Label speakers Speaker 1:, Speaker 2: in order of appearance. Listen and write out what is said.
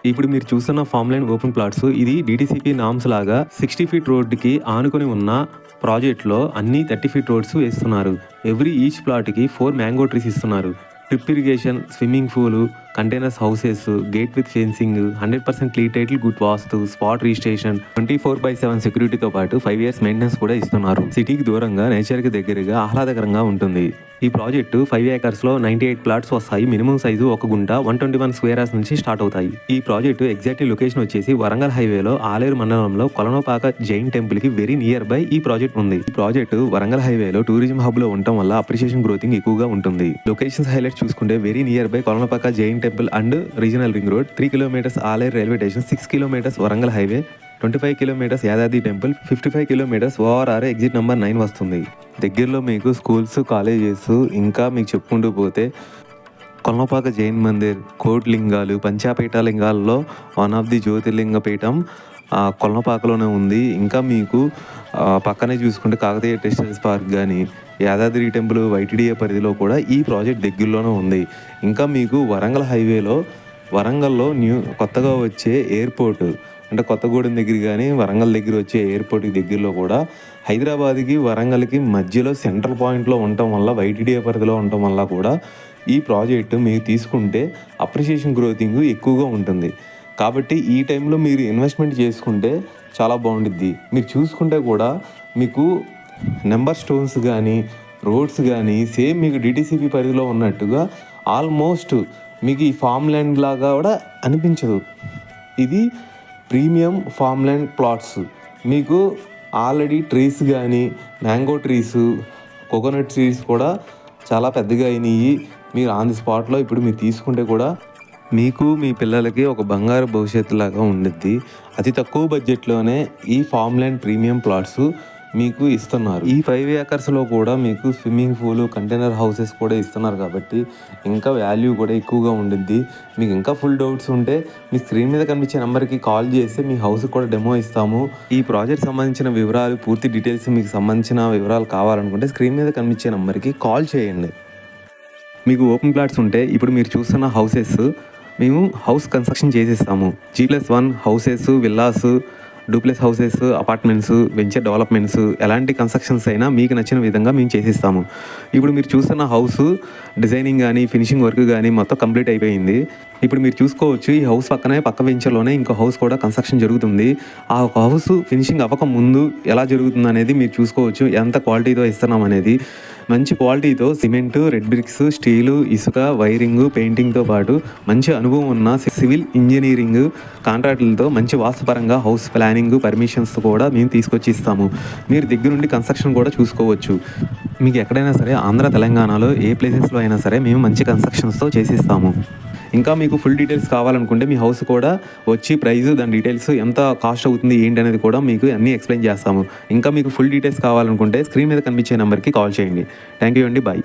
Speaker 1: ఇప్పుడు మీరు చూస్తున్న ఫామ్ లైన్ ఓపెన్ ప్లాట్స్ ఇది డీటీసీపీ నామ్స్ లాగా 60 ఫీట్ రోడ్డుకి ఆనుకొని ఉన్న ప్రాజెక్ట్లో అన్ని 30 ఫీట్ రోడ్స్ వేస్తున్నారు. ఈచ్ ప్లాట్కి 4 మ్యాంగో ట్రీస్ ఇస్తున్నారు. Drip irrigation, swimming pool, containers houses, gate with fencing, 100% clean title, good vastu, spot registration, 24/7 సెక్యూరిటీతో పాటు 5 years మెయింటెనెన్స్ కూడా ఇస్తున్నారు. సిటీకి దూరంగా, నేచర్కి దగ్గరగా, ఆహ్లాదకరంగా ఉంటుంది. ఈ ప్రాజెక్టు 5 acresలో 98 ప్లాట్స్ వస్తాయి. మినిమం సైజు 1 గుంట 121 స్క్వేర్ యార్డ్స్ నుంచి స్టార్ట్ అవుతాయి. ఈ ప్రాజెక్టు ఎగ్జాక్ట్లీ లొకేషన్ వచ్చేసి వరంగల్ హైవేలో ఆలేరు మండలంలో కొలనోపాక జైన్ టెంపుల్ కి వెరీ నియర్ బై ఈ ప్రాజెక్ట్ ఉంది. ఈ ప్రాజెక్టు వరంగల్ హైవేలో టూరిజం హబ్ లో ఉండటం వల్ల అప్రిషియేషన్ గ్రోతింగ్ ఎక్కువగా ఉంటుంది. లొకేషన్స్ హైలైట్స్ చూసుకుంటే very near by Kolanupaka Jain temple and regional ring road, 3 kilometers Aler railway station, 6 kilometers Warangal highway, 25 kilometers Yadadri temple, 55 kilometers ORR exit number 9 వస్తుంది. దగ్గరలో మీకు స్కూల్స్, కాలేజెస్, ఇంకా మీకు చెప్పుకుంటూ పోతే కొలనోపాక Jain Mandir, కోట్లింగాలు, పంచాపీఠ లింగాల్లో one of the జ్యోతిర్లింగ పీఠం కొలనోపాకలోనే ఉంది. ఇంకా మీకు పక్కనే చూసుకుంటే కాకతీయ టెక్స్టైల్స్ పార్క్ కానీ, యాదాద్రి టెంపుల్ వైటీడీఏ పరిధిలో కూడా ఈ ప్రాజెక్ట్ దగ్గరలోనే ఉంది. ఇంకా మీకు వరంగల్ హైవేలో వరంగల్లో కొత్తగా వచ్చే ఎయిర్పోర్ట్ అంటే కొత్తగూడెం దగ్గర కానీ వరంగల్ దగ్గర వచ్చే ఎయిర్పోర్ట్కి దగ్గరలో కూడా హైదరాబాద్కి వరంగల్కి మధ్యలో సెంట్రల్ పాయింట్లో ఉండటం వల్ల, వైటీడీఏ పరిధిలో ఉండటం వల్ల కూడా ఈ ప్రాజెక్టు మీరు తీసుకుంటే అప్రిషియేషన్ గ్రోతింగ్ ఎక్కువగా ఉంటుంది. కాబట్టి ఈ టైంలో మీరు ఇన్వెస్ట్మెంట్ చేసుకుంటే చాలా బాగుండిద్ది. మీరు చూసుకుంటే కూడా మీకు నెంబర్ స్టోన్స్ కానీ, రోడ్స్ కానీ సేమ్ మీకు డిటీసీపీ పరిధిలో ఉన్నట్టుగా ఆల్మోస్ట్ మీకు ఈ ఫామ్ ల్యాండ్ లాగా కూడా అనిపించదు. ఇది ప్రీమియం ఫామ్ ల్యాండ్ ప్లాట్స్. మీకు ఆల్రెడీ ట్రీస్ కానీ, మ్యాంగో ట్రీస్, కోకోనట్ ట్రీస్ కూడా చాలా పెద్దగా అయినాయి. మీరు ఆన్ ది స్పాట్లో ఇప్పుడు మీరు తీసుకుంటే కూడా మీకు మీ పిల్లలకి ఒక బంగారు భవిష్యత్తు లాగా ఉండిద్ది. అతి తక్కువ బడ్జెట్లోనే ఈ ఫామ్ ల్యాండ్ ప్రీమియం ప్లాట్స్ మీకు ఇస్తున్నారు. ఈ 5 acresలో కూడా మీకు స్విమ్మింగ్ పూల్, కంటైనర్ హౌసెస్ కూడా ఇస్తున్నారు. కాబట్టి ఇంకా వాల్యూ కూడా ఎక్కువగా ఉండిద్ది. మీకు ఇంకా ఫుల్ డౌట్స్ ఉంటే మీ స్క్రీన్ మీద కనిపించే నెంబర్కి కాల్ చేస్తే మీ హౌస్కి కూడా డెమో ఇస్తాము. ఈ ప్రాజెక్ట్ సంబంధించిన వివరాలు, పూర్తి డీటెయిల్స్ మీకు సంబంధించిన వివరాలు కావాలనుకుంటే స్క్రీన్ మీద కనిపించే నెంబర్కి కాల్ చేయండి. మీకు ఓపెన్ ప్లాట్స్ ఉంటే ఇప్పుడు మీరు చూస్తున్న హౌసెస్ మేము హౌస్ కన్స్ట్రక్షన్ చేసేస్తాము. G+1 houses, villas, duplex houses, apartments, venture developments, ఎలాంటి కన్స్ట్రక్షన్స్ అయినా మీకు నచ్చిన విధంగా మేము చేసిస్తాము. ఇప్పుడు మీరు చూస్తున్న హౌస్ డిజైనింగ్ కానీ, ఫినిషింగ్ వర్క్ కానీ మొత్తం కంప్లీట్ అయిపోయింది. ఇప్పుడు మీరు చూసుకోవచ్చు ఈ హౌస్ పక్క వెంచర్లోనే ఇంకో హౌస్ కూడా కన్స్ట్రక్షన్ జరుగుతుంది. ఆ హౌస్ ఫినిషింగ్ అవ్వక ముందు ఎలా జరుగుతుంది అనేది మీరు చూసుకోవచ్చు. ఎంత క్వాలిటీతో ఇస్తున్నాం అనేది. మంచి క్వాలిటీతో సిమెంటు, రెడ్ బ్రిక్స్, స్టీలు, ఇసుక, వైరింగ్, పెయింటింగ్తో పాటు మంచి అనుభవం ఉన్న సివిల్ ఇంజనీరింగ్ కాంట్రాక్టులతో మంచి వాస్తుపరంగా హౌస్ ప్లానింగ్ పర్మిషన్స్ కూడా మేము తీసుకొచ్చి ఇస్తాము. మీరు దగ్గరుండి కన్స్ట్రక్షన్ కూడా చూసుకోవచ్చు. మీకు ఎక్కడైనా సరే ఆంధ్ర, తెలంగాణలో ఏ ప్లేసెస్లో అయినా సరే మేము మంచి కన్స్ట్రక్షన్స్తో చేసిస్తాము. ఇంకా మీకు ఫుల్ డీటెయిల్స్ కావాలనుకుంటే మీ హౌస్ కూడా వచ్చి ప్రైస్, దాని డీటెయిల్స్ ఎంత కాస్ట్ అవుతుంది ఏంటి అనేది కూడా మీకు అన్నీ ఎక్స్ప్లెయిన్ చేస్తాము. ఇంకా మీకు ఫుల్ డీటెయిల్స్ కావాలనుకుంటే స్క్రీన్ మీద కనిపించే నెంబర్కి కాల్ చేయండి. థ్యాంక్ యూ అండి. బాయ్.